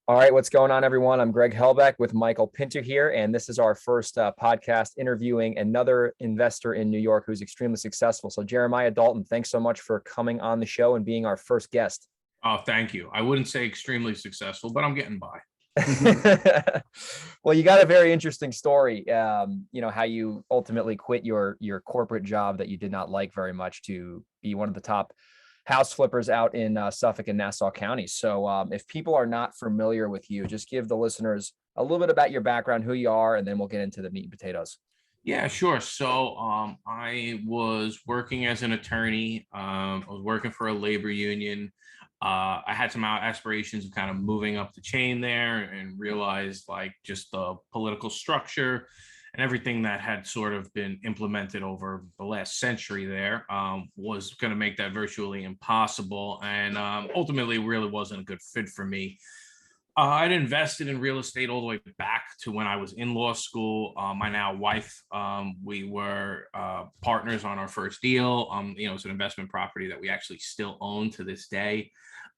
All right, what's going on, everyone? I'm Greg Helbeck with Michael Pinter here, and this is our first podcast interviewing another investor in New York who's extremely successful. So Jeremiah Dalton, thanks so much for coming on the show and being our first guest. Oh, thank you. I wouldn't say extremely successful, but I'm getting by. Well, you got a very interesting story. How you ultimately quit your corporate job that you did not like very much to be one of the top house flippers out in Suffolk and Nassau counties. So if people are not familiar with you, just give the listeners a little bit about your background, who you are, and then we'll get into the meat and potatoes. Yeah, sure. So I was working as an attorney. I was working for a labor union. I had some aspirations of kind of moving up the chain there and realized like just the political structure and everything that had sort of been implemented over the last century there was going to make that virtually impossible. And ultimately really wasn't a good fit for me. I'd invested in real estate all the way back to when I was in law school. My now wife, we were partners on our first deal. It's an investment property that we actually still own to this day.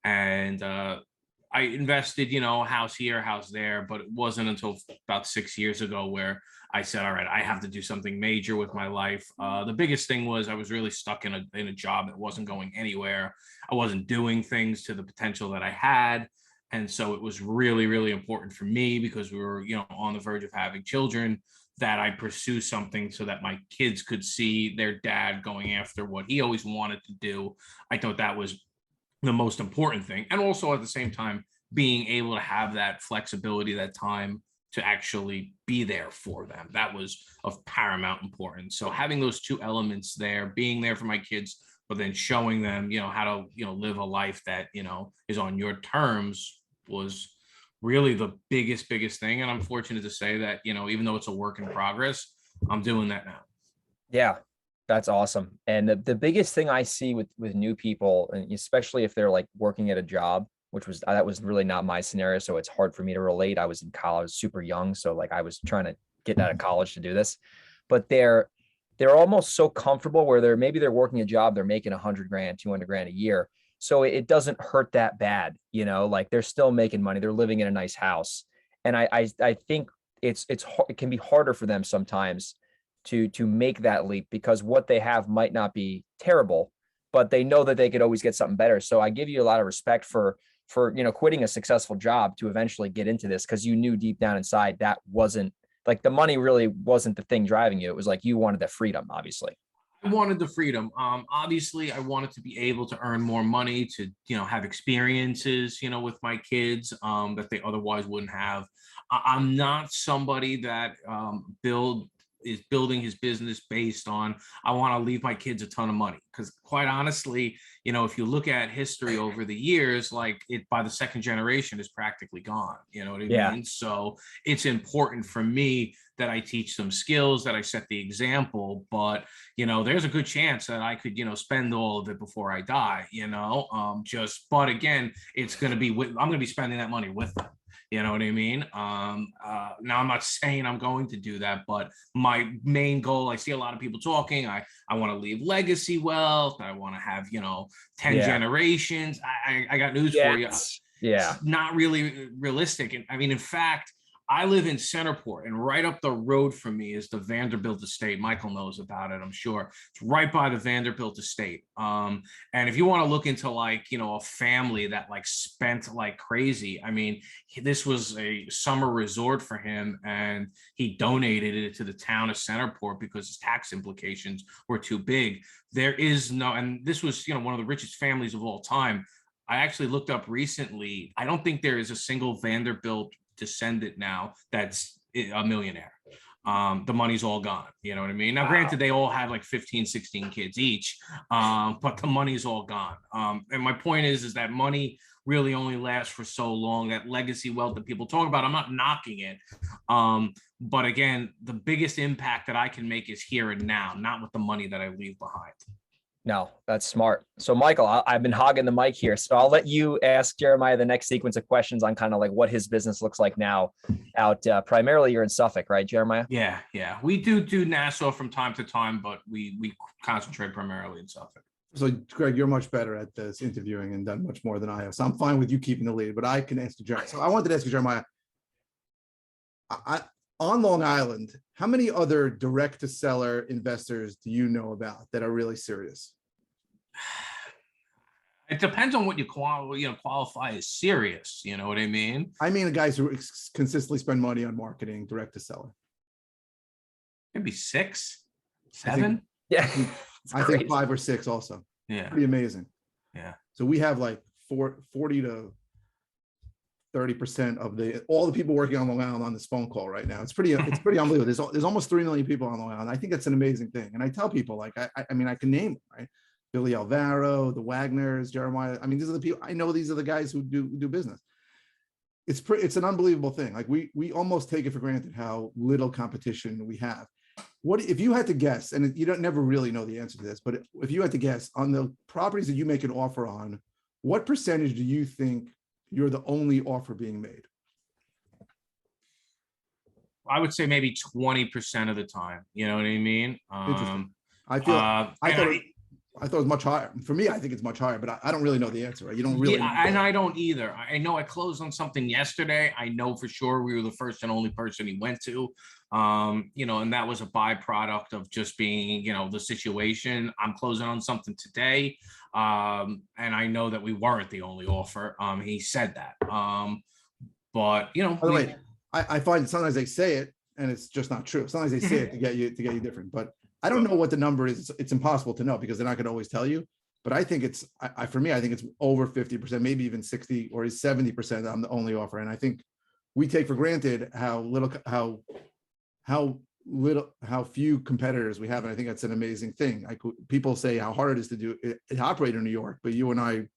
And I invested, house here, house there, but it wasn't until about 6 years ago where I said, all right, I have to do something major with my life. The biggest thing was I was really stuck in a job that wasn't going anywhere. I wasn't doing things to the potential that I had. And so it was really, really important for me because we were, on the verge of having children, that I pursue something so that my kids could see their dad going after what he always wanted to do. I thought that was the most important thing. And also at the same time, being able to have that flexibility, that time to actually be there for them. That was of paramount importance. So having those two elements there, being there for my kids, but then showing them, how to, live a life that, is on your terms was really the biggest thing. And I'm fortunate to say that, even though it's a work in progress, I'm doing that now. Yeah, that's awesome. And the biggest thing I see with new people, and especially if they're like working at a job, that was really not my scenario. So it's hard for me to relate. I was in college, I was super young. So like I was trying to get out of college to do this, but they're almost so comfortable where they're working a job, they're making 100 grand, 200 grand a year. So it doesn't hurt that bad, like they're still making money. They're living in a nice house. And I think it can be harder for them sometimes to make that leap because what they have might not be terrible, but they know that they could always get something better. So I give you a lot of respect for quitting a successful job to eventually get into this, because you knew deep down inside that wasn't like the money really wasn't the thing driving you. It was like you wanted the freedom, obviously. I wanted the freedom. Obviously, I wanted to be able to earn more money to, have experiences, with my kids that they otherwise wouldn't have. I'm not somebody that is building his business based on, I want to leave my kids a ton of money. Because quite honestly, if you look at history over the years, like it by the second generation is practically gone. You know what I mean? So it's important for me that I teach some skills, that I set the example, but there's a good chance that I could, spend all of it before I die, but again, it's going to be I'm going to be spending that money with them. You know what I mean? Now I'm not saying I'm going to do that, but my main goal, I see a lot of people talking, I want to leave legacy wealth. I want to have, 10 generations. I got news for you. Yeah. It's not really realistic. And I mean, in fact, I live in Centerport, and right up the road from me is the Vanderbilt Estate. Michael knows about it, I'm sure. It's right by the Vanderbilt Estate. And if you want to look into like, a family that like spent like crazy, I mean, this was a summer resort for him, and he donated it to the town of Centerport because his tax implications were too big. There is no, and this was, one of the richest families of all time. I actually looked up recently. I don't think there is a single Vanderbilt descendant now that's a millionaire. The money's all gone. You know what I mean? Now, granted, they all had like 15, 16 kids each, but the money's all gone. And my point is that money really only lasts for so long. That legacy wealth that people talk about, I'm not knocking it. But again, the biggest impact that I can make is here and now, not with the money that I leave behind. No, that's smart. So Michael, I've been hogging the mic here. So I'll let you ask Jeremiah the next sequence of questions on kind of like what his business looks like now out. Primarily you're in Suffolk, right, Jeremiah? Yeah. We do Nassau from time to time, but we concentrate primarily in Suffolk. So Greg, you're much better at this interviewing and done much more than I have. So I'm fine with you keeping the lead, but I can ask you, Jeremiah. So I wanted to ask you, Jeremiah, on Long Island, how many other direct to seller investors do you know about that are really serious? It depends on what you qualify as serious. You know what I mean? I mean, the guys who consistently spend money on marketing direct to seller. Maybe 6, 7. Yeah. I think 5 or 6 also. Yeah. Pretty amazing. Yeah. So we have like 40 to 30% of all the people working on Long Island on this phone call right now. It's pretty unbelievable. There's almost 3 million people on Long Island. I think that's an amazing thing. And I tell people, like, I mean, I can name them, right? Billy Alvaro, the Wagners, Jeremiah. I mean, these are the people I know. These are the guys who do business. It's an unbelievable thing. Like we almost take it for granted how little competition we have. What if you had to guess, and you don't never really know the answer to this, but if you had to guess on the properties that you make an offer on, what percentage do you think you're the only offer being made? I would say maybe 20% of the time. You know what I mean? Interesting. I thought it was much higher. For me, I think it's much higher, but I don't really know the answer. Right? You don't really. Yeah, and I don't either. I know I closed on something yesterday. I know for sure we were the first and only person he went to. And that was a byproduct of just being, the situation. I'm closing on something today. And I know that we weren't the only offer. He said that. But by the way, I find sometimes they say it and it's just not true. Sometimes they say it to get you different, but I don't know what the number is. It's impossible to know because they're not going to always tell you. But I think for me, I think it's over 50%, maybe even 60 or 70%. I'm the only offer, and I think we take for granted how few competitors we have, and I think that's an amazing thing. People say how hard it is to operate in New York, but you and I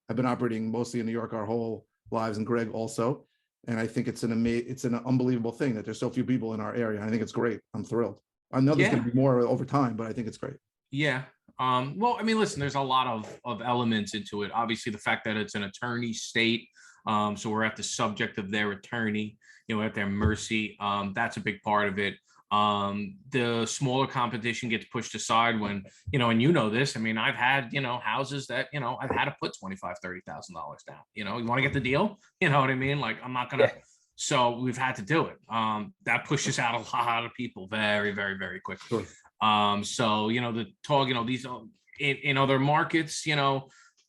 have been operating mostly in New York our whole lives, and Greg also. And I think it's an unbelievable thing that there's so few people in our area. I think it's great. I'm thrilled. I know there's going to be more over time, but I think it's great. Yeah. Well, I mean, listen, there's a lot of elements into it. Obviously, the fact that it's an attorney state. So we're at the subject of their attorney, at their mercy. That's a big part of it. The smaller competition gets pushed aside when, and this, I mean, I've had, houses that, I've had to put $25,000, $30,000 down, you want to get the deal, you know what I mean? Like, I'm not going to, so we've had to do it. That pushes out a lot of people very, very, very quickly. Sure. So, the talk, these in other markets,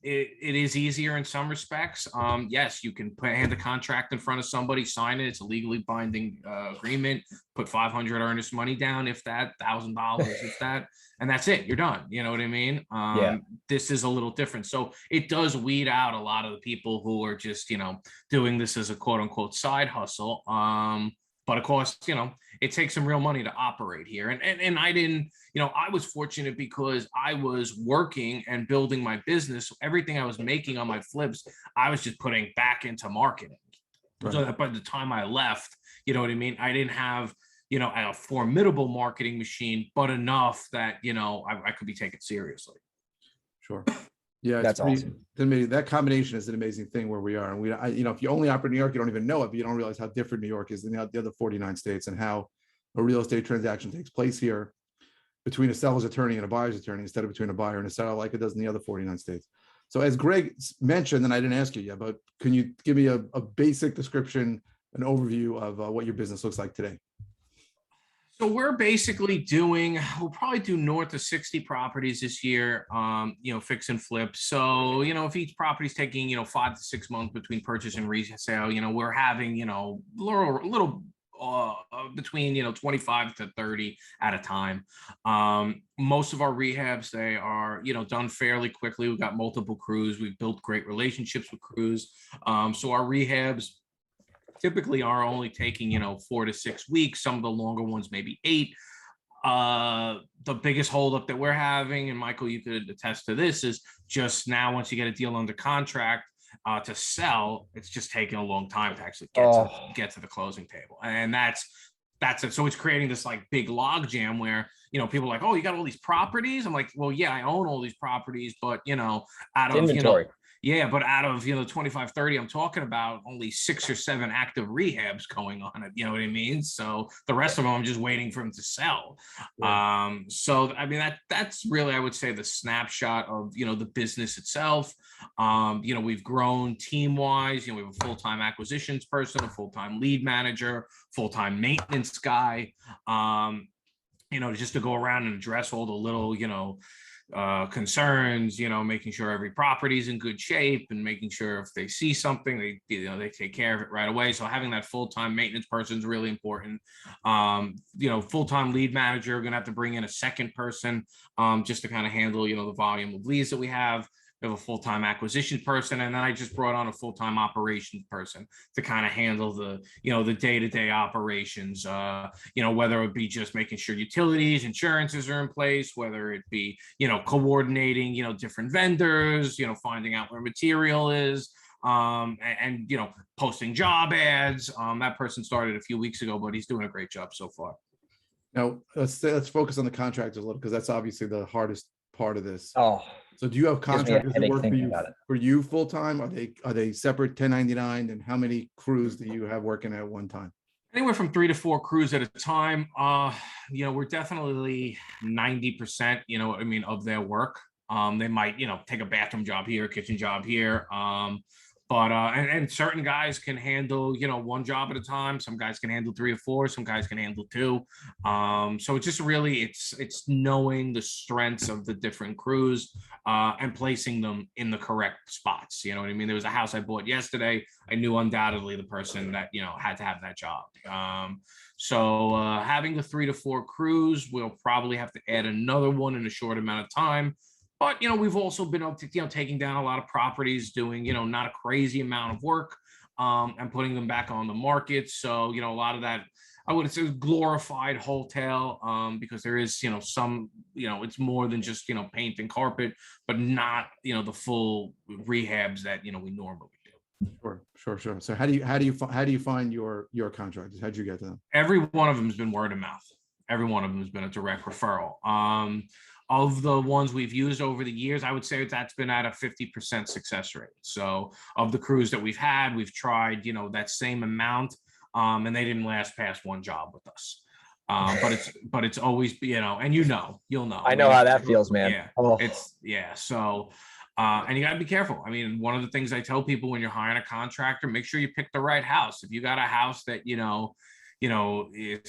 it is easier in some respects. Yes, you can hand a contract in front of somebody, sign it. It's a legally binding agreement. Put 500 earnest money down, if that, $1,000, if that, and that's it. You're done. You know what I mean? This is a little different. So it does weed out a lot of the people who are just, doing this as a quote unquote side hustle. But of course, it takes some real money to operate here. And I didn't, I was fortunate because I was working and building my business. Everything I was making on my flips, I was just putting back into marketing. Right. So that by the time I left, you know what I mean? I didn't have, a formidable marketing machine, but enough that, I could be taken seriously. Sure. Yeah, that's awesome. To me, that combination is an amazing thing where we are. And if you only operate in New York, you don't even know it, but you don't realize how different New York is than the other 49 states and how a real estate transaction takes place here between a seller's attorney and a buyer's attorney instead of between a buyer and a seller like it does in the other 49 states. So as Greg mentioned, and I didn't ask you yet, but can you give me a basic description, an overview of what your business looks like today? So we're basically we'll probably do north of 60 properties this year, fix and flip. So, if each property is taking, 5 to 6 months between purchase and resale, we're having, little between, 25 to 30 at a time. Most of our rehabs, they are, done fairly quickly. We've got multiple crews. We've built great relationships with crews. So our rehabs typically are only taking, 4 to 6 weeks. Some of the longer ones, maybe 8. The biggest holdup that we're having, and Michael, you could attest to this, is just now once you get a deal under contract to sell, it's just taking a long time to actually get to the closing table, and that's it. So it's creating this like big log jam where people are like, oh, you got all these properties. I'm like, well, yeah, I own all these properties, but out of inventory. Yeah, but out of, 25, 30, I'm talking about only 6 or 7 active rehabs going on it. You know what I mean? So the rest of them, I'm just waiting for them to sell. So I mean, that's really, I would say, the snapshot of, the business itself. We've grown team wise. We have a full-time acquisitions person, a full-time lead manager, full-time maintenance guy. Just to go around and address all the little, concerns, making sure every property is in good shape and making sure if they see something, they take care of it right away. So having that full-time maintenance person is really important. Full-time lead manager, we're gonna have to bring in a second person just to kind of handle, the volume of leads that we have. We have a full-time acquisition person, and then I just brought on a full-time operations person to kind of handle the, the day-to-day operations, whether it be just making sure utilities, insurances are in place, whether it be, coordinating, different vendors, finding out where material is, and posting job ads. That person started a few weeks ago, but he's doing a great job so far. Now let's focus on the contractors a little, because that's obviously the hardest part of this. Oh, So do you have gives me a contractors that headache work thinking about it. for you full time? Are they separate 1099? And how many crews do you have working at one time? Anywhere from 3 to 4 crews at a time. We're definitely 90%, of their work. They might, take a bathroom job here, kitchen job here. And certain guys can handle, one job at a time. Some guys can handle 3 or 4. Some guys can handle 2. So it's just really, it's knowing the strengths of the different crews and placing them in the correct spots. You know what I mean? There was a house I bought yesterday. I knew undoubtedly the person that, had to have that job. So having the 3 to 4 crews, we'll probably have to add another one in a short amount of time. But, we've also been up to, taking down a lot of properties, doing, not a crazy amount of work and putting them back on the market. So, a lot of that, I would say, glorified wholesale because there is, some, it's more than just, paint and carpet, but not, the full rehabs that, we normally do. Sure. So how do you find your contractors? How'd you get to them? Every one of them has been word of mouth. Every one of them has been a direct referral. Of the ones we've used over the years, I would say that's been at a 50% success rate. So of the crews that we've had, we've tried, that same amount, and they didn't last past one job with us. But it's always, and you'll know. I know how that feels, man. Yeah, Oh. So, and you got to be careful. I mean, one of the things I tell people when you're hiring a contractor, make sure you pick the right house. If you got a house that, it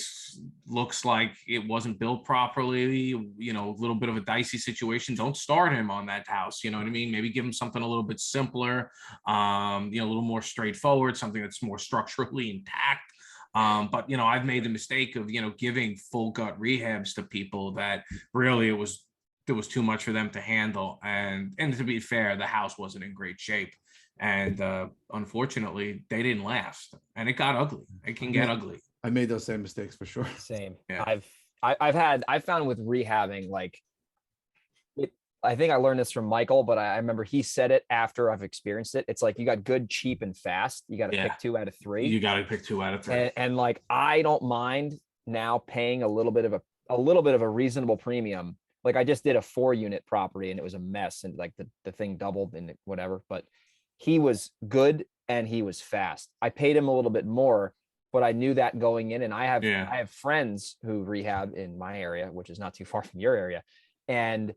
looks like it wasn't built properly, a little bit of a dicey situation, don't start him on that house. You know what I mean? Maybe give him something a little bit simpler, a little more straightforward, something that's more structurally intact. But I've made the mistake of, giving full gut rehabs to people that really it was too much for them to handle. And to be fair, the house wasn't in great shape. And unfortunately, they didn't last, and it got ugly. It can get ugly. I made those same mistakes for sure. Same. Yeah. I've found with rehabbing, like, I think I learned this from Michael, but I remember he said it after I've experienced it. It's like, you got good, cheap, and fast. You got to pick 2 out of 3. You got to pick 2 out of 3. And like, I don't mind now paying a little bit of a reasonable premium. Like, I just did a 4-unit property and it was a mess, and like the thing doubled and whatever, but he was good and he was fast. I paid him a little bit more, but I knew that going in. And I have friends who rehab in my area, which is not too far from your area. And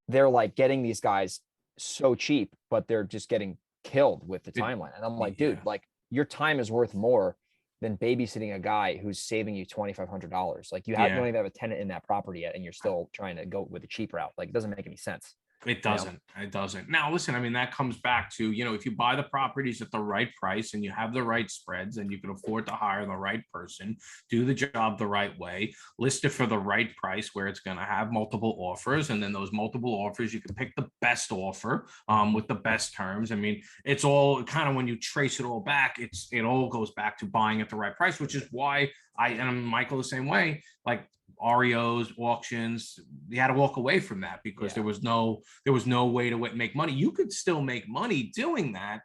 they're like getting these guys so cheap, but they're just getting killed with the timeline. And I'm like, dude, like, your time is worth more than babysitting a guy who's saving you $2,500. Like, you don't even have a tenant in that property yet, and you're still trying to go with a cheap route. Like, it doesn't make any sense. It doesn't. It doesn't. Now, listen, I mean, that comes back to, if you buy the properties at the right price and you have the right spreads and you can afford to hire the right person, do the job the right way, list it for the right price where it's going to have multiple offers. And then those multiple offers, you can pick the best offer with the best terms. I mean, it's all kind of, when you trace it all back, it all goes back to buying at the right price, which is why and Michael the same way, like, REOs, auctions, you had to walk away from that because there was no way to make money. You could still make money doing that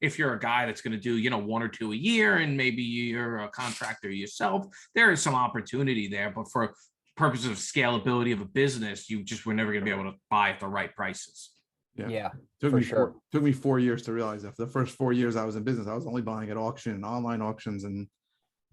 if you're a guy that's going to do 1 or 2 a year, and maybe you're a contractor yourself. There is some opportunity there, but for purposes of scalability of a business, you just were never going to be able to buy at the right prices. Yeah, Took for me sure. took me 4 years to realize that. For the first 4 years I was in business, I was only buying at auction and online auctions. And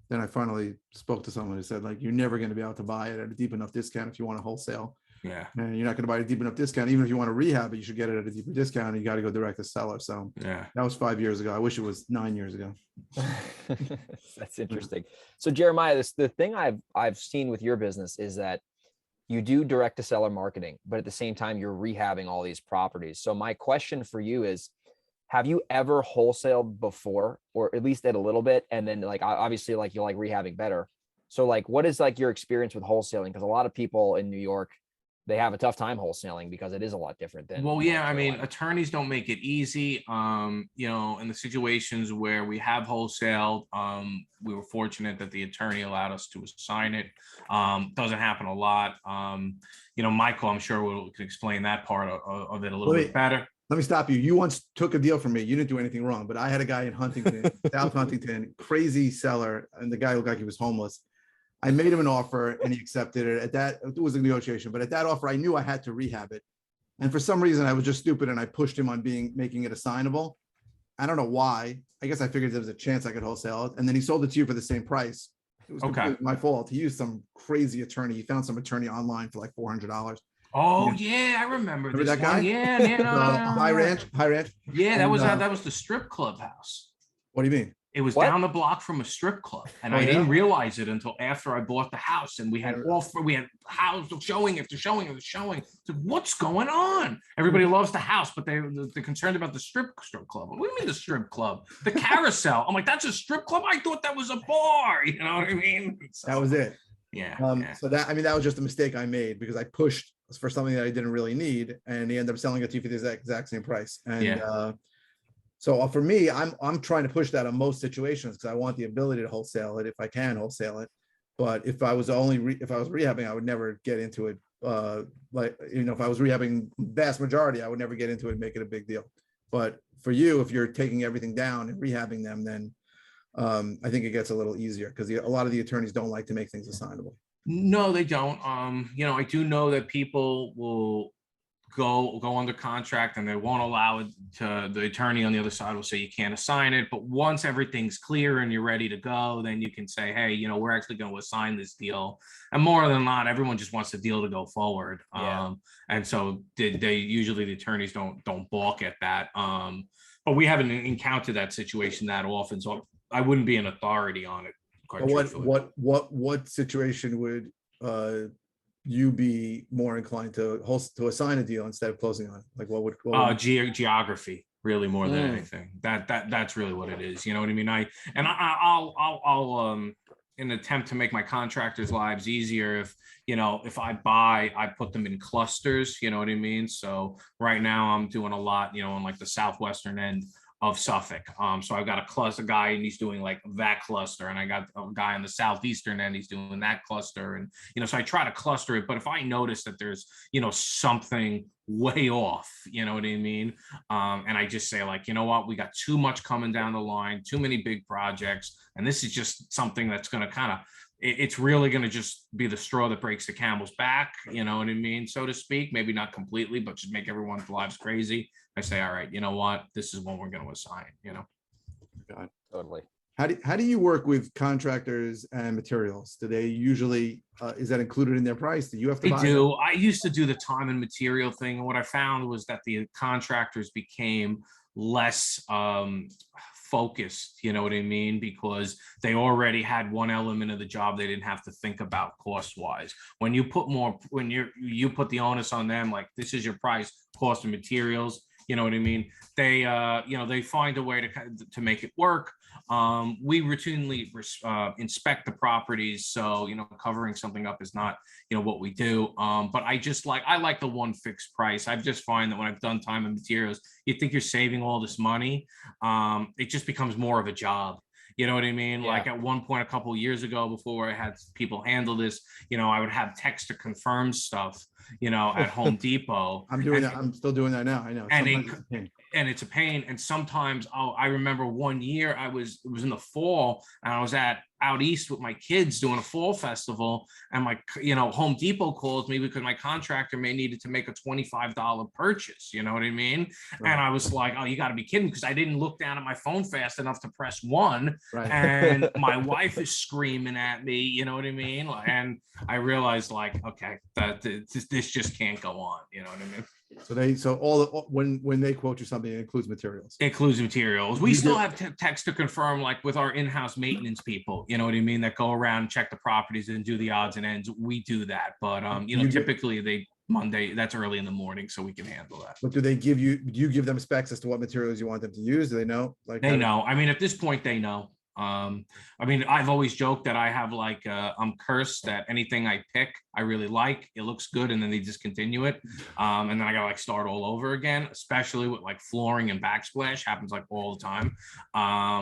then I finally spoke to someone who said, like, you're never going to be able to buy it at a deep enough discount if you want to wholesale. Yeah. And you're not going to buy a deep enough discount. Even if you want to rehab it, you should get it at a deeper discount. And you got to go direct to seller. So Yeah. that was 5 years ago. I wish it was 9 years ago. That's interesting. So Jeremiah, the thing I've seen with your business is that you do direct to seller marketing, but at the same time, you're rehabbing all these properties. So my question for you is, have you ever wholesaled before, or at least did a little bit? And then like, obviously like you like rehabbing better. So like, what is like your experience with wholesaling? Because a lot of people in New York, they have a tough time wholesaling because it is a lot different than. Well, yeah, I mean, Carolina. attorneys don't make it easy. In the situations where we have wholesale, we were fortunate that the attorney allowed us to assign it. Doesn't happen a lot. Michael, I'm sure can explain that part of it a little bit better. Let me stop you. You once took a deal from me. You didn't do anything wrong, but I had a guy in Huntington, South Huntington, crazy seller, and the guy looked like he was homeless. I made him an offer and he accepted it. At that, it was a negotiation, but at that offer, I knew I had to rehab it. And for some reason, I was just stupid and I pushed him on making it assignable. I don't know why. I guess I figured there was a chance I could wholesale it. And then he sold it to you for the same price. It was completely my fault. He used some crazy attorney. He found some attorney online for like $400. Oh yeah, I remember this that guy. one. Yeah, High Ranch. Yeah, that was the strip club house. What do you mean? It was down the block from a strip club, and I didn't realize it until after I bought the house. And we had house showing after showing after showing. So what's going on? Everybody loves the house, but they're concerned about the strip club. What do you mean the strip club? The Carousel. I'm like, that's a strip club. I thought that was a bar. You know what I mean? So, that was it. Yeah. So that was just a mistake I made because I pushed for something that I didn't really need, and he ended up selling it to you for the exact same price. And so for me, I'm trying to push that on most situations because I want the ability to wholesale it if I can wholesale it. But if I was rehabbing, I would never get into it. If I was rehabbing vast majority, I would never get into it and make it a big deal. But for you, if you're taking everything down and rehabbing them, then I think it gets a little easier because a lot of the attorneys don't like to make things assignable. No, they don't. I do know that people will go under contract and they won't allow it to. The attorney on the other side will say you can't assign it, but once everything's clear and you're ready to go, then you can say, hey, we're actually going to assign this deal. And more than not, everyone just wants the deal to go forward. And so they usually, the attorneys don't balk at that. But we haven't encountered that situation that often, so I wouldn't be an authority on it. What situation would you be more inclined to assign a deal instead of closing on it? Like what would geography really more than anything. That's really what it is. You know what I mean? I'll in an attempt to make my contractors' lives easier, if I buy, I put them in clusters, you know what I mean? So right now I'm doing a lot, on like the southwestern end of Suffolk. So I've got a guy and he's doing like that cluster, and I got a guy on the southeastern end, he's doing that cluster. And, so I try to cluster it, but if I notice that there's, something way off, you know what I mean? And I just say like, you know what, we got too much coming down the line, too many big projects. And this is just something that's going to it's really going to just be the straw that breaks the camel's back, you know what I mean, so to speak. Maybe not completely, but just make everyone's lives crazy. I say, all right, you know what, this is what we're going to assign, God. Totally. How do you work with contractors and materials? Do they usually, is that included in their price? Do you have to buy them? I used to do the time and material thing. And what I found was that the contractors became less focused, you know what I mean? Because they already had one element of the job they didn't have to think about cost wise. When you put you put the onus on them, like this is your price, cost of materials, you know what I mean? They find a way to make it work. We routinely inspect the properties, so covering something up is not what we do. But I like the one fixed price. I've just find that when I've done time and materials, you think you're saving all this money. It just becomes more of a job. You know what I mean? Yeah. Like at one point, a couple of years ago, before I had people handle this, I would have text to confirm stuff. at Home Depot. I'm doing that. I'm still doing that now. I know. It's a pain. And sometimes, I remember one year it was in the fall, and I was out east with my kids doing a fall festival, and Home Depot calls me because my contractor may needed to make a $25 purchase. You know what I mean? Right. And I was like, oh, you got to be kidding, because I didn't look down at my phone fast enough to press one. Right. And my wife is screaming at me. You know what I mean? And I realized, okay, that this just can't go on. You know what I mean? When they quote you something, it includes materials. We still have text to confirm, with our in-house maintenance people, you know what I mean, that go around, check the properties and do the odds and ends. We do that, but typically Monday, that's early in the morning, so we can handle that. But do you give them specs as to what materials you want them to use? Do they know? They know. I mean, at this point, they know. I've always joked that I have I'm cursed that anything I pick, I really like, it looks good, and then they discontinue it. And then I gotta start all over again, especially with flooring and backsplash, happens all the time.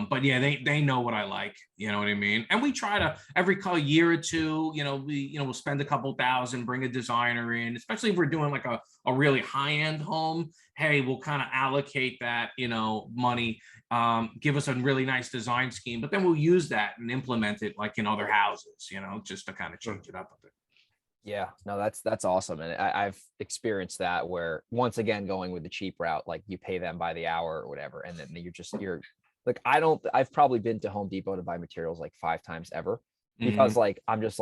But yeah, they know what I like, you know what I mean? And we try to, every year or two, we'll spend a couple thousand, bring a designer in, especially if we're doing a really high-end home. Hey, we'll kind of allocate that, money, give us a really nice design scheme, but then we'll use that and implement it in other houses, just to kind of change it up a bit. Yeah, no, that's awesome. And I've experienced that, where once again, going with the cheap route, you pay them by the hour or whatever. And then you're I've probably been to Home Depot to buy materials 5 times ever, because I'm just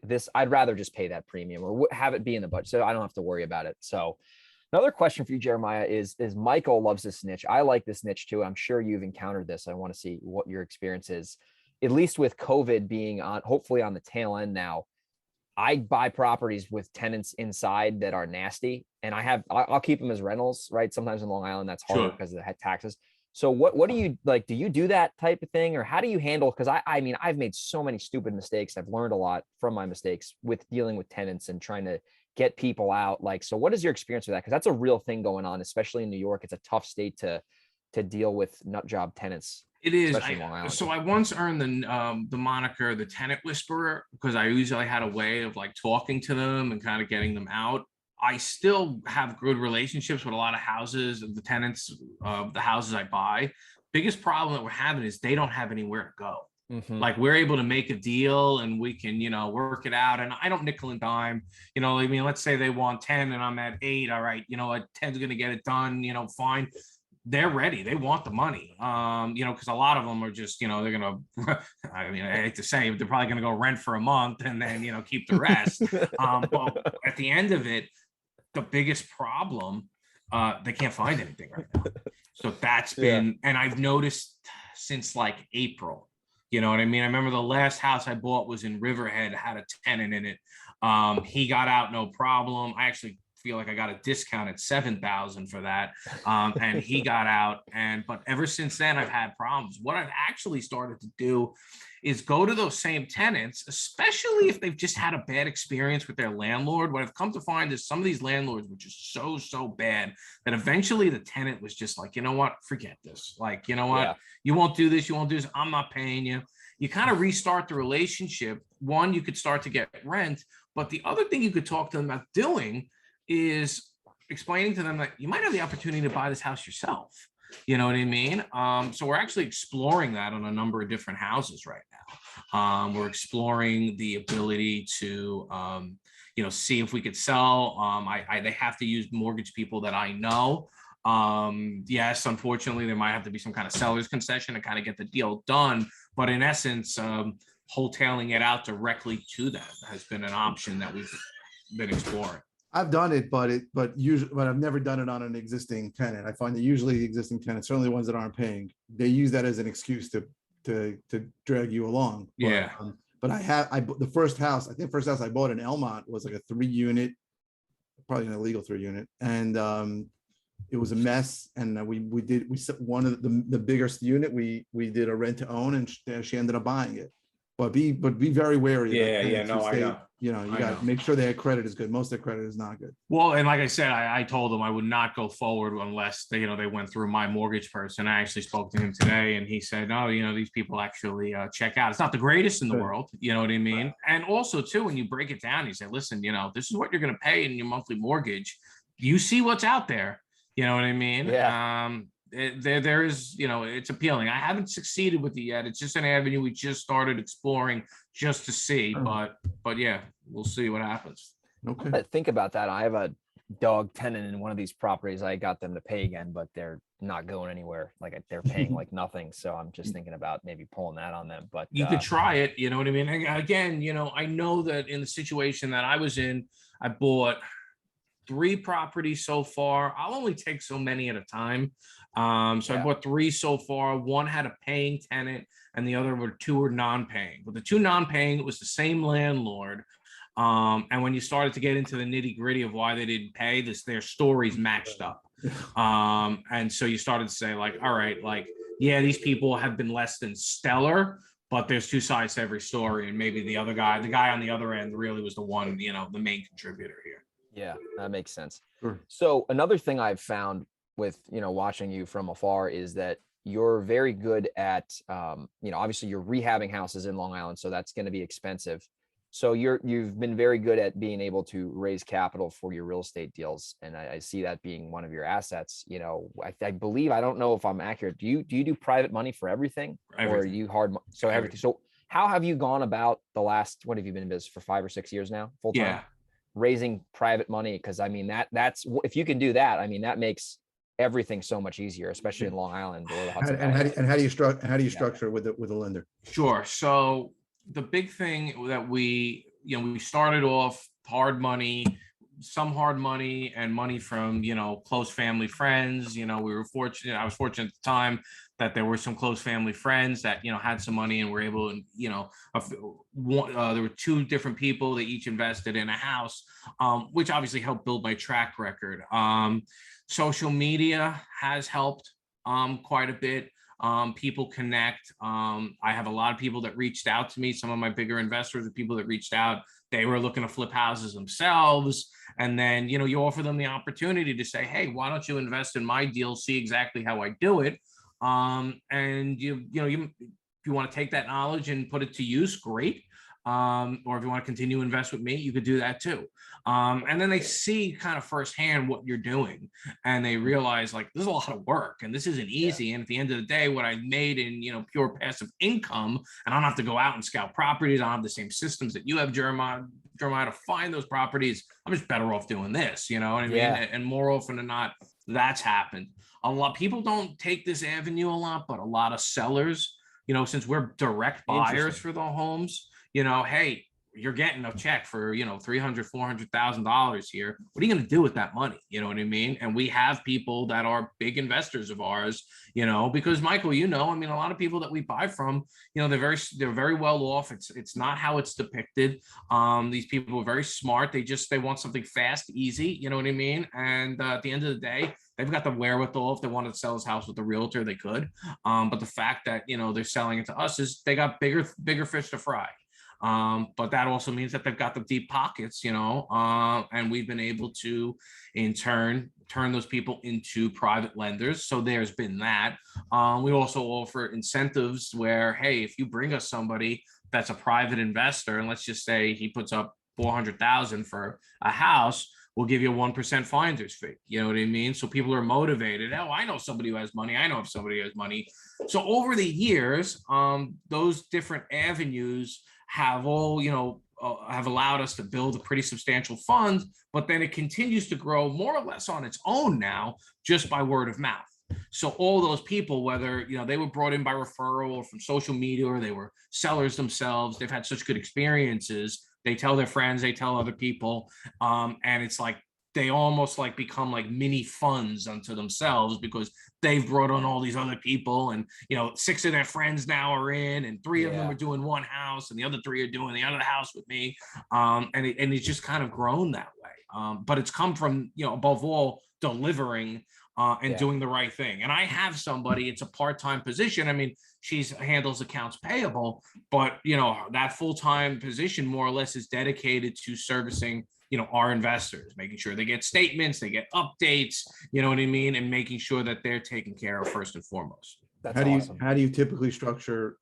this, I'd rather just pay that premium or have it be in the budget, so I don't have to worry about it. So another question for you, Jeremiah, is Michael loves this niche. I like this niche too. I'm sure you've encountered this. I want to see what your experience is, at least with COVID being hopefully on the tail end now. I buy properties with tenants inside that are nasty, and I'll keep them as rentals, right? Sometimes in Long Island, that's harder because of the taxes. So what do you do you do that type of thing, or how do you handle? Because I've made so many stupid mistakes. I've learned a lot from my mistakes with dealing with tenants and trying to get people out. So what is your experience with that? Because that's a real thing going on, especially in New York. It's a tough state to deal with nut job tenants. It is. So I once earned the moniker the tenant whisperer, because I usually had a way of talking to them and kind of getting them out. I still have good relationships with a lot of houses, the tenants of the houses I buy. Biggest problem that we're having is they don't have anywhere to go. Mm-hmm. We're able to make a deal and we can, work it out. And I don't nickel and dime, let's say they want 10 and I'm at 8. All right. 10's going to get it done, fine. They're ready. They want the money, because a lot of them are just, they're going to, I hate to say, they're probably going to go rent for a month and then, keep the rest. But at the end of it, the biggest problem, they can't find anything right now. So that's been, and I've noticed since April, you know what I mean? I remember the last house I bought was in Riverhead, had a tenant in it. He got out, no problem. I actually feel like I got a discount at $7,000 for that. And he got out. But ever since then, I've had problems. What I've actually started to do is go to those same tenants, especially if they've just had a bad experience with their landlord. What I've come to find is some of these landlords were just so bad that eventually the tenant was just you know what, forget this. You know what, you won't do this. You won't do this. I'm not paying you. You kind of restart the relationship. One, you could start to get rent. But the other thing you could talk to them about doing is explaining to them that you might have the opportunity to buy this house yourself. You know what I mean? So we're actually exploring that on a number of different houses right now. We're exploring the ability to, see if we could sell. They have to use mortgage people that I know. Yes, unfortunately, there might have to be some kind of seller's concession to kind of get the deal done. But in essence, wholetailing it out directly to them has been an option that we've been exploring. I've done it, but I've never done it on an existing tenant. I find that usually the existing tenants, certainly the ones that aren't paying, they use that as an excuse to drag you along. Yeah. But the first house I bought in Elmont was a 3-unit, probably an illegal 3-unit, and it was a mess. And we set one of the biggest unit. We did a rent to own, and she ended up buying it. But be very wary. Yeah. No, I know. you got to make sure their credit is good. Most of their credit is not good. Well, and like I said, I told them I would not go forward unless they went through my mortgage person. I actually spoke to him today, and he said, "No, these people actually check out. It's not the greatest in the world, you know what I mean." Right. And also, too, when you break it down, you say, "Listen, this is what you're going to pay in your monthly mortgage. You see what's out there, you know what I mean?" Yeah. There is, it's appealing. I haven't succeeded with it yet. It's just an avenue we just started exploring just to see, but yeah, we'll see what happens. Okay. Think about that. I have a dog tenant in one of these properties. I got them to pay again, but they're not going anywhere. Like they're paying like nothing. So I'm just thinking about maybe pulling that on them, but you could try it. You know what I mean? Again, I know that in the situation that I was in, I bought 3 properties so far. I'll only take so many at a time. I bought 3 so far. 1 had a paying tenant and the other 2 were non-paying. But the 2 non-paying, it was the same landlord. And when you started to get into the nitty-gritty of why they didn't pay, their stories matched up. And so you started to say, like, all right, like, yeah, these people have been less than stellar, but there's 2 sides to every story. And maybe the guy on the other end really was the one, the main contributor here. Yeah, that makes sense. Sure. So another thing I've found with, watching you from afar is that you're very good at, obviously you're rehabbing houses in Long Island, so that's going to be expensive. So you've been very good at being able to raise capital for your real estate deals. And I see that being one of your assets. I believe, I don't know if I'm accurate. Do you do private money for everything? Or are you hard? So everything. So how have you gone about the last, what have you been in business for 5 or 6 years now? Full time? Yeah. Raising private money, because I mean that's if you can do that, I mean that makes everything so much easier, especially in Long Island or the Hudson Valley. And how do you structure with a lender? Sure. So the big thing that we started off hard money, some hard money and money from close family friends. We were fortunate. I was fortunate at the time that there were some close family friends that had some money and were able to there were 2 different people that each invested in a house, which obviously helped build my track record. Social media has helped quite a bit. People connect. I have a lot of people that reached out to me. Some of my bigger investors are people that reached out. They were looking to flip houses themselves. And then, you offer them the opportunity to say, hey, why don't you invest in my deal? See exactly how I do it. And you want to take that knowledge and put it to use, great. Or if you want to continue to invest with me, you could do that too. And then they see kind of firsthand what you're doing, and they realize like this is a lot of work and this isn't easy. Yeah. And at the end of the day, what I made in pure passive income, and I don't have to go out and scout properties. I don't have the same systems that you have, Jeremiah, to find those properties. I'm just better off doing this. You know what I mean? And more often than not, that's happened. A lot of people don't take this avenue a lot, but a lot of sellers, since we're direct buyers for the homes, hey, you're getting a check for, $300,000, $400,000 here. What are you going to do with that money? You know what I mean? And we have people that are big investors of ours, because Michael, a lot of people that we buy from, they're very well off. It's not how it's depicted. These people are very smart. They want something fast, easy, you know what I mean? And at the end of the day, they've got the wherewithal. If they wanted to sell his house with a realtor, they could. But the fact that, they're selling it to us is they got bigger fish to fry. But that also means that they've got the deep pockets, and we've been able to, in turn those people into private lenders. So there's been that. We also offer incentives where, hey, if you bring us somebody that's a private investor, and let's just say he puts up $400,000 for a house, we'll give you a 1% finder's fee. You know what I mean? So people are motivated. Oh, I know somebody who has money. I know if somebody has money. So over the years, those different avenues have all, have allowed us to build a pretty substantial fund, but then it continues to grow more or less on its own now, just by word of mouth. So all those people, whether, they were brought in by referral or from social media, or they were sellers themselves, they've had such good experiences. They tell their friends, they tell other people. And it's like, they almost like become like mini funds unto themselves, because they've brought on all these other people, and 6 of their friends now are in, and 3 of them are doing one house, and the other 3 are doing the other house with me. And it's just kind of grown that way. But it's come from, above all, delivering and doing the right thing. And I have somebody, it's a part-time position. I mean, she's handles accounts payable, but that full-time position more or less is dedicated to servicing our investors, making sure they get statements, they get updates, you know what I mean, and making sure that they're taken care of first and foremost. That's awesome. How do you typically structure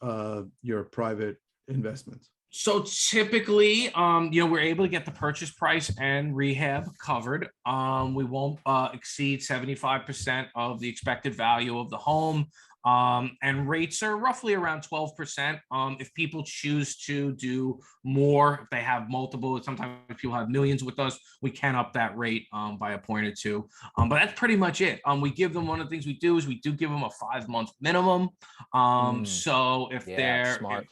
your private investments? So typically, we're able to get the purchase price and rehab covered. We won't exceed 75% of the expected value of the home. And rates are roughly around 12%. If people choose to do more, if they have multiple, sometimes people have millions with us, we can up that rate by a point or two. But that's pretty much it. We give them, one of the things we do is we do give them a 5-month minimum. So if they're, smart.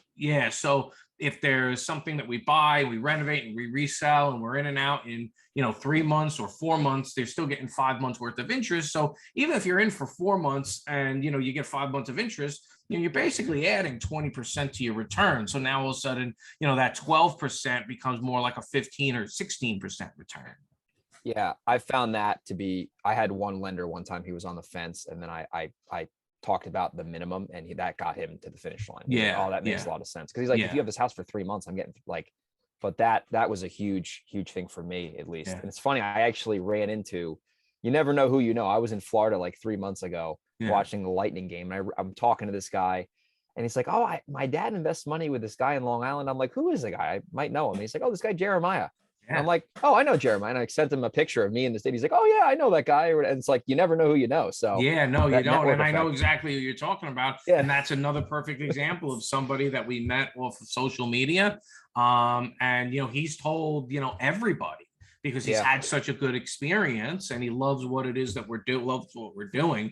So if there's something that we buy, we renovate and we resell, and we're in and out in 3 months or 4 months, they're still getting 5 months worth of interest. So even if you're in for 4 months and you get 5 months of interest, you're basically adding 20% to your return. So now all of a sudden, that 12% becomes more like a 15 or 16% return. Yeah, I found that to be, I had one lender one time, he was on the fence, and then I talked about the minimum, and that got him to the finish line. He's like, oh, that makes a lot of sense. Cause he's like, if you have this house for 3 months, I'm getting but that was a huge thing for me, at least. And it's funny, I actually ran into, you never know who I was in Florida like 3 months ago watching the Lightning game. And I'm talking to this guy, and he's like, oh, my dad invests money with this guy in Long Island. I'm like, who is the guy? I might know him. And he's like, oh, this guy, Jeremiah. And I'm like, oh, I know Jeremiah. And I sent him a picture of me in the state. He's like, oh yeah, I know that guy. And it's like, you never know who you know. So no, you don't. And I know exactly who you're talking about. And that's another perfect example of somebody that we met off of social media. And he's told, everybody, because he's had such a good experience and he loves what it is that loves what we're doing.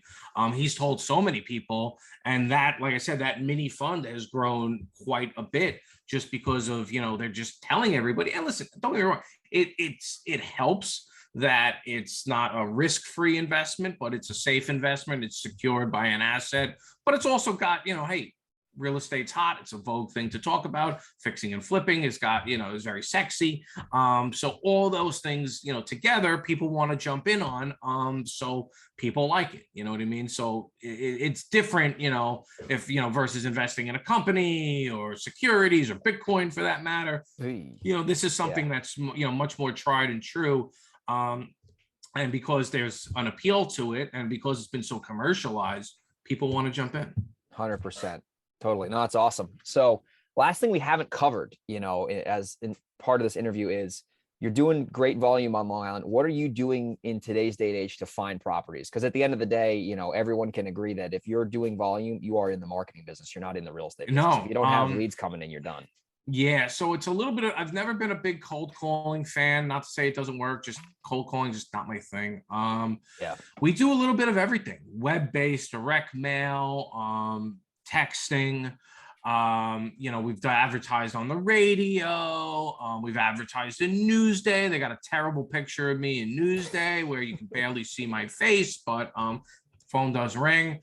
He's told so many people, and that, like I said, that mini fund has grown quite a bit just because of, they're just telling everybody. And listen, don't get me wrong, it helps that it's not a risk-free investment, but it's a safe investment. It's secured by an asset, but it's also got, hey, real estate's hot. It's a vogue thing to talk about. Fixing and flipping has got, is very sexy. So all those things, together, people want to jump in on. So people like it, you know what I mean? So it's different, if, versus investing in a company or securities or Bitcoin for that matter. This is something that's, much more tried and true. And because there's an appeal to it, and because it's been so commercialized, people want to jump in. 100%. Totally. No, that's awesome. So last thing we haven't covered, as in part of this interview is you're doing great volume on Long Island. What are you doing in today's day and age to find properties? Because at the end of the day, everyone can agree that if you're doing volume, you are in the marketing business. You're not in the real estate business. If you don't have leads coming in, you're done. Yeah. So it's a little bit of, I've never been a big cold calling fan. Not to say it doesn't work, just cold calling, just not my thing. We do a little bit of everything: web-based, direct mail, texting. We've advertised on the radio. We've advertised in Newsday. They got a terrible picture of me in Newsday where you can barely see my face, but phone does ring.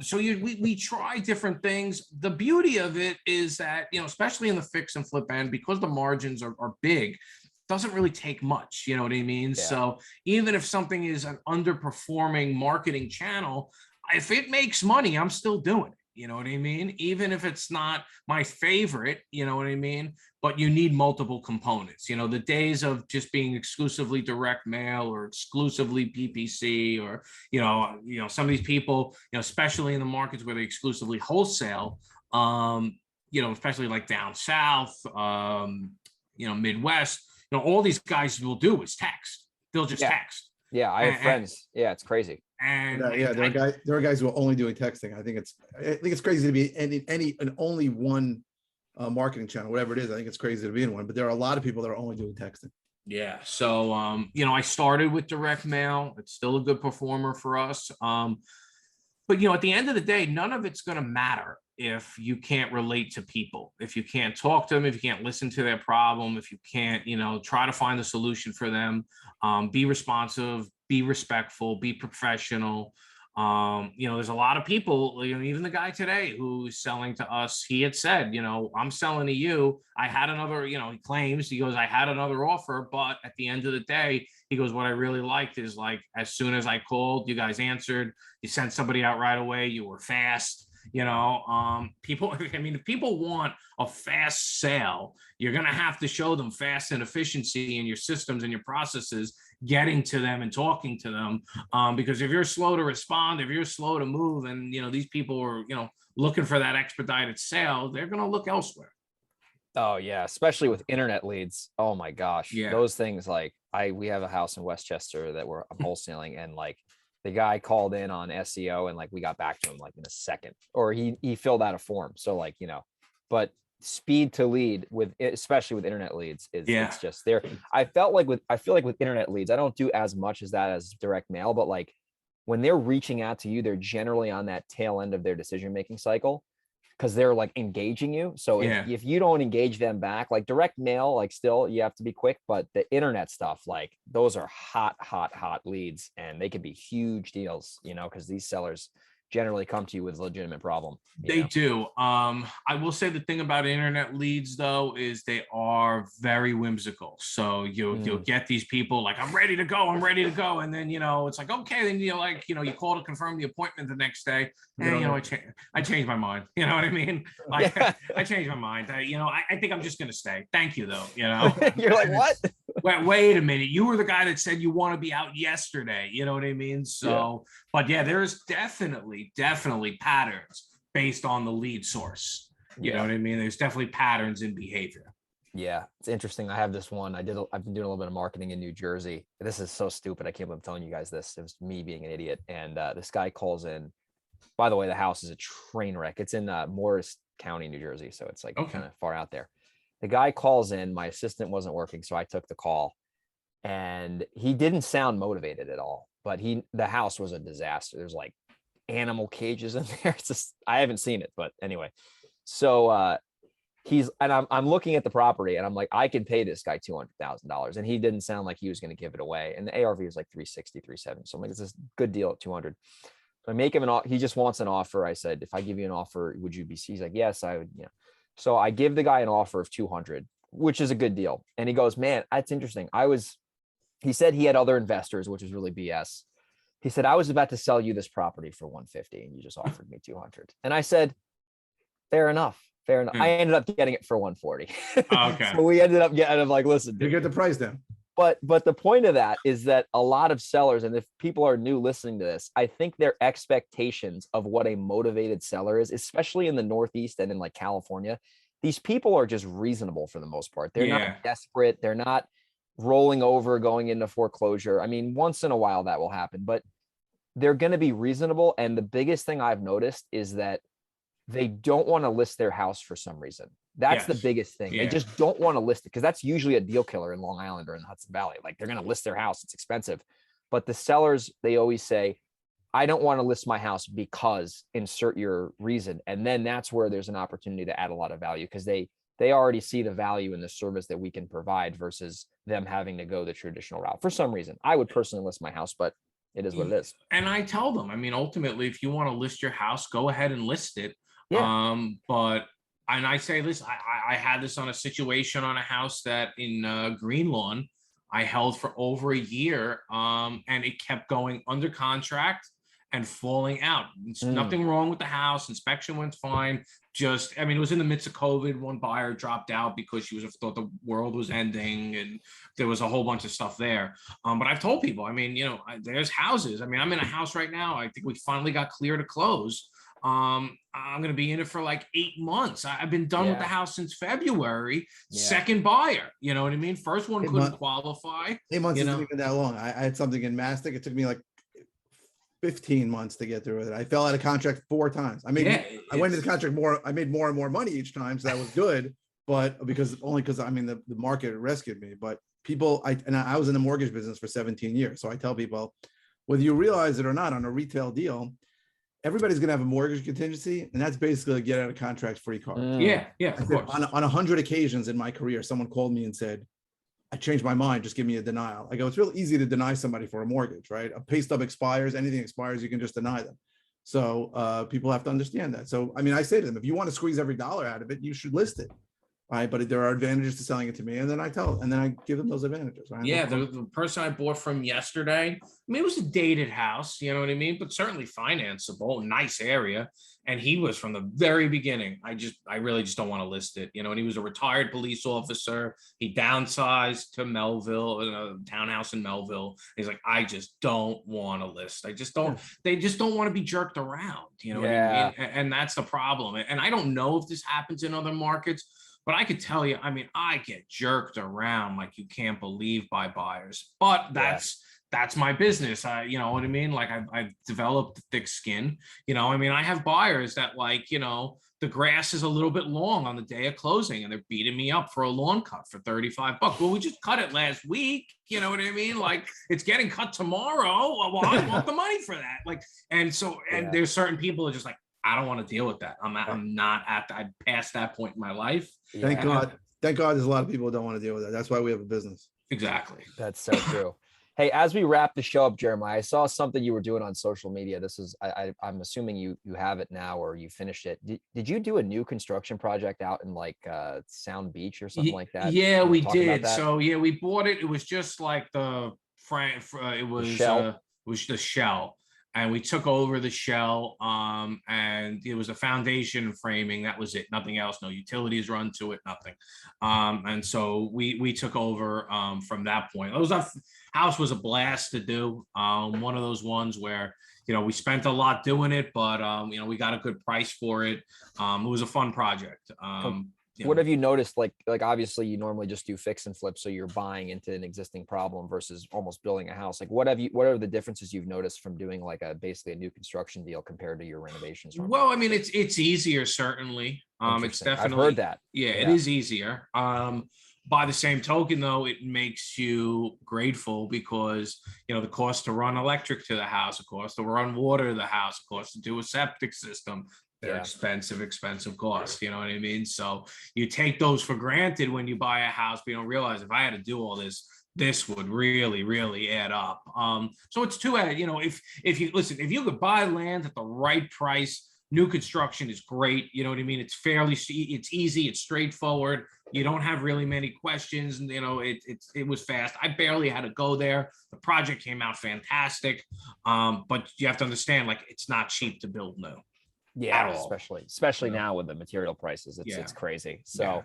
So we try different things. The beauty of it is that, especially in the fix and flip end, because the margins are big, doesn't really take much, you know what I mean? So even if something is an underperforming marketing channel, if it makes money, I'm still doing it. You know what I mean? Even if it's not my favorite, you know what I mean? But you need multiple components. The days of just being exclusively direct mail or exclusively PPC, or, some of these people, especially in the markets where they exclusively wholesale, especially like down south, Midwest, all these guys will do is text. They'll just text. Yeah, I have friends. It's crazy. And there are guys who are only doing texting. I think it's crazy to be in only one marketing channel, whatever it is. I think it's crazy to be in one, but there are a lot of people that are only doing texting. Yeah. So, I started with direct mail. It's still a good performer for us. But, at the end of the day, none of it's going to matter if you can't relate to people, if you can't talk to them, if you can't listen to their problem, if you can't, try to find a solution for them, be responsive, be respectful, be professional. There's a lot of people, even the guy today who's selling to us, he had said, I'm selling to you. I had another, he claims, he goes, I had another offer, but at the end of the day, he goes, what I really liked is like, as soon as I called, you guys answered, you sent somebody out right away. You were fast. People, if people want a fast sale, you're going to have to show them fast and efficiency in your systems and your processes, getting to them and talking to them. Because if you're slow to respond, if you're slow to move, and, these people are, looking for that expedited sale, they're going to look elsewhere. Oh yeah, especially with internet leads. Oh my gosh, Yeah. Those things, like we have a house in Westchester that I'm wholesaling, and like the guy called in on SEO, and like we got back to him like in a second, or he filled out a form. So like, but speed to lead especially with internet leads it's just there. I feel like with internet leads, I don't do as much as that as direct mail, but like when they're reaching out to you, they're generally on that tail end of their decision-making cycle, because they're like engaging you. So if you don't engage them back, like direct mail, like still you have to be quick, but the internet stuff, like those are hot leads, and they could be huge deals, because these sellers generally come to you with a legitimate problem. They do. I will say the thing about internet leads though is they are very whimsical. So you'll get these people like, I'm ready to go. And then, it's like, okay, then you call to confirm the appointment the next day. And I changed my mind. You know what I mean? Like I changed my mind. I think I'm just gonna stay. Thank you though. You're like, what? Wait a minute. You were the guy that said you want to be out yesterday. You know what I mean? So, but there's definitely patterns based on the lead source. You know what I mean? There's definitely patterns in behavior. Yeah, it's interesting. I have this one. I've been doing a little bit of marketing in New Jersey. This is so stupid. I can't believe I'm telling you guys this. It was me being an idiot. And this guy calls in. By the way, the house is a train wreck. It's in Morris County, New Jersey. So it's like kind of far out there. The guy calls in, my assistant wasn't working, so I took the call, and he didn't sound motivated at all, but the house was a disaster. There's like animal cages in there. It's just, I haven't seen it, but anyway. So I'm looking at the property, and I'm like, I can pay this guy $200,000. And he didn't sound like he was going to give it away. And the ARV was like 360, 370. So I'm like, it's a good deal at 200. So I make him he just wants an offer. I said, if I give you an offer, would you be, he's like, yes, I would, So I give the guy an offer of 200, which is a good deal. And he goes, man, that's interesting. He said he had other investors, which is really BS. He said, I was about to sell you this property for 150 and you just offered me 200. And I said, fair enough. I ended up getting it for 140. Okay. So we ended up getting, I'm like, listen, You get the price down. But the point of that is that a lot of sellers, and if people are new listening to this, I think their expectations of what a motivated seller is, especially in the Northeast and in like California, these people are just reasonable for the most part. They're not desperate. They're not rolling over, going into foreclosure. I mean, once in a while that will happen, but they're going to be reasonable. And the biggest thing I've noticed is that they don't want to list their house for some reason. That's the biggest thing. They just don't want to list it, because that's usually a deal killer in Long Island or in the Hudson Valley. Like, they're going to list their house. It's expensive. But the sellers, they always say, I don't want to list my house because insert your reason. And then that's where there's an opportunity to add a lot of value, because they already see the value in the service that we can provide versus them having to go the traditional route. For some reason, I would personally list my house, but it is what it is. And I tell them, I mean, ultimately, if you want to list your house, go ahead and list it. And I say this, I had this on a situation on a house that in Green Lawn, I held for over a year, and it kept going under contract and falling out. Nothing wrong with the house. Inspection went fine. Just, I mean, it was in the midst of COVID. One buyer dropped out because she thought the world was ending, and there was a whole bunch of stuff there. But I've told people, I mean, there's houses. I mean, I'm in a house right now. I think we finally got clear to close. I'm going to be in it for like 8 months. I've been done with the house since February. Second buyer, you know what I mean? First one couldn't qualify. 8 months isn't even that long. I had something in Mastic. It took me like 15 months to get through it. I fell out of contract 4 times. I went into the contract more. I made more and more money each time. So that was good. But because I mean, the market rescued me. But I was in the mortgage business for 17 years. So I tell people, whether you realize it or not, on a retail deal, everybody's going to have a mortgage contingency, and that's basically a get out of contract free card. Yeah, of course. On 100 occasions in my career, someone called me and said, I changed my mind. Just give me a denial. I go, it's real easy to deny somebody for a mortgage, right? A pay stub expires, anything expires, you can just deny them. So people have to understand that. So, I mean, I say to them, if you want to squeeze every dollar out of it, you should list it. Right. But there are advantages to selling it to me. And then I give them those advantages. Right. Yeah, the person I bought from yesterday, I mean, it was a dated house, you know what I mean? But certainly financeable, nice area. And he was from the very beginning. I really just don't want to list it, you know, and he was a retired police officer. He downsized to Melville, a townhouse in Melville. He's like, I just don't want to list. They just don't want to be jerked around, you know what I mean? And that's the problem. And I don't know if this happens in other markets, but I could tell you, I mean, I get jerked around like you can't believe by buyers, but that's my business. You know what I mean? Like I've developed thick skin, you know, I mean, I have buyers that like, you know, the grass is a little bit long on the day of closing and they're beating me up for a lawn cut for $35. Well, we just cut it last week. You know what I mean? Like it's getting cut tomorrow. Well, I want the money for that. Like, and so, and there's certain people are just like, I don't want to deal with that. I'm not I'm past that point in my life. Thank God. Thank God there's a lot of people who don't want to deal with that. That's why we have a business. Exactly. That's so true. Hey, as we wrap the show up, Jeremiah, I saw something you were doing on social media. This is, I'm assuming you have it now or you finished it. Did you do a new construction project out in like Sound Beach or something like that? Yeah, we did. So yeah, we bought it. It was just like it was the shell. And we took over the shell, and it was a foundation framing. That was it. Nothing else. No utilities run to it. Nothing. And so we took over from that point. House was a blast to do. One of those ones where you know we spent a lot doing it, but you know we got a good price for it. It was a fun project. What have you noticed? Like obviously you normally just do fix and flip, so you're buying into an existing problem versus almost building a house. Like what are the differences you've noticed from doing like basically a new construction deal compared to your renovations? Well, I mean, it's easier, certainly. It's definitely, I've heard that. Yeah, it is easier. By the same token, though, it makes you grateful because, you know, the cost to run electric to the house, the cost to run water to the house, the cost to do a septic system, they're expensive costs. You know what I mean? So you take those for granted when you buy a house, but you don't realize if I had to do all this would really, really add up. So it's two-edged. You know, if you could buy land at the right price, new construction is great. You know what I mean? It's easy, it's straightforward. You don't have really many questions, and you know it was fast. I barely had to go there. The project came out fantastic, but you have to understand, like, it's not cheap to build new. Yeah, especially now with the material prices, it's crazy. So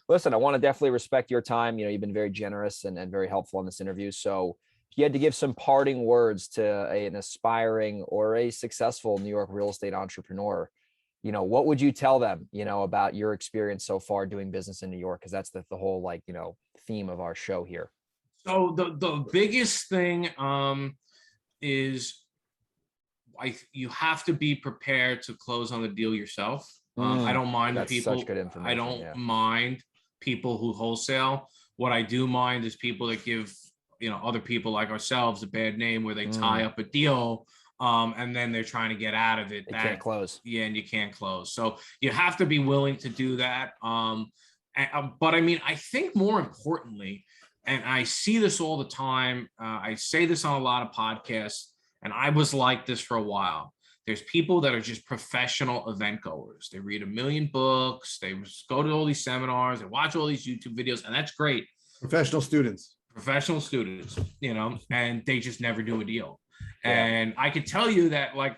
listen, I want to definitely respect your time. You know, you've been very generous and very helpful in this interview. So if you had to give some parting words to an aspiring or a successful New York real estate entrepreneur, you know, what would you tell them, you know, about your experience so far doing business in New York? Because that's the whole, like, you know, theme of our show here. So the biggest thing is you have to be prepared to close on the deal yourself. I don't mind the people. Such good information. I don't mind people who wholesale. What I do mind is people that give, you know, other people like ourselves a bad name where they tie up a deal and then they're trying to get out of it. They can't close. Yeah, and you can't close. So you have to be willing to do that. But I mean, I think more importantly, and I see this all the time, I say this on a lot of podcasts, and I was like this for a while. There's people that are just professional event goers. They read a million books. They go to all these seminars. They watch all these YouTube videos, and that's great. Professional students, you know, and they just never do a deal. And I could tell you that, like,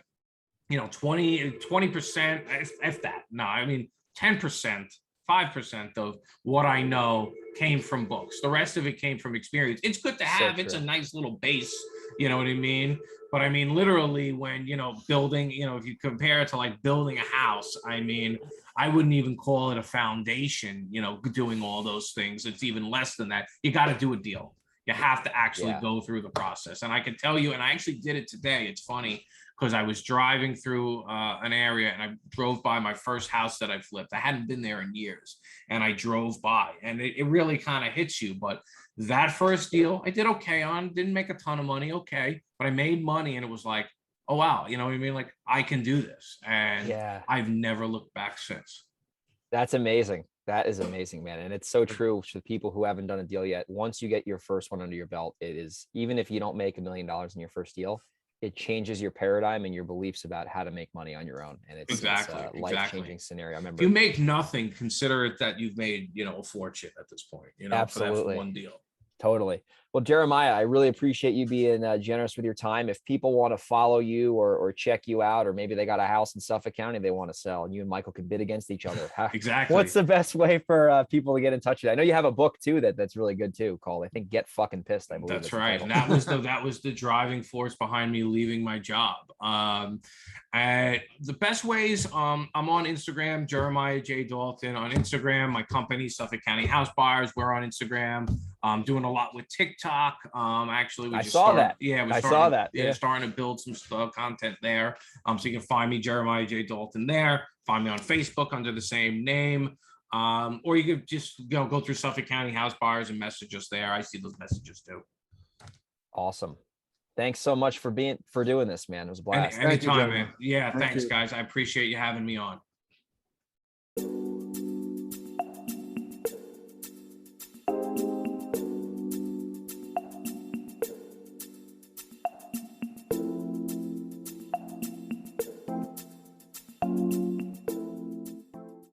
you know, 20%, if that, no, I mean, 10%, 5% of what I know came from books. The rest of it came from experience. It's good to have. It's a nice little base. You know what I mean? But I mean, literally, when, you know, building, you know, if you compare it to like building a house, I mean, I wouldn't even call it a foundation, you know, doing all those things. It's even less than that. You got to do a deal. You have to actually go through the process. And I can tell you, and I actually did it today. It's funny because I was driving through an area and I drove by my first house that I flipped. I hadn't been there in years, and I drove by, and it really kind of hits you. But that first deal I did okay on, didn't make a ton of money. Okay. But I made money, and it was like, oh, wow. You know what I mean? Like, I can do this. And I've never looked back since. That's amazing. That is amazing, man. And it's so true for people who haven't done a deal yet. Once you get your first one under your belt, it is, even if you don't make $1 million in your first deal, it changes your paradigm and your beliefs about how to make money on your own. And it's a life-changing scenario. I If remember. you make nothing, consider it that you've made, a fortune at this point, for Absolutely. that one deal. Totally. Well, Jeremiah, I really appreciate you being generous with your time. If people want to follow you or check you out, or maybe they got a house in Suffolk County they want to sell, and you and Michael can bid against each other. Exactly. What's the best way for people to get in touch with you? I know you have a book too that's really good too, called, I think, Get Fucking Pissed, I believe. That's right. And that was the driving force behind me leaving my job. The best ways, I'm on Instagram, Jeremiah J. Dalton on Instagram. My company, Suffolk County House Buyers, we're on Instagram. I'm doing a lot with TikTok. Actually, I saw that. Yeah, starting to build some content there. So you can find me, Jeremiah J. Dalton, there. Find me on Facebook under the same name. Or you could just go through Suffolk County House Buyers and message us there. I see those messages too. Awesome. Thanks so much for doing this, man. It was a blast. Anytime, man. Yeah, Thank thanks, you. guys. I appreciate you having me on.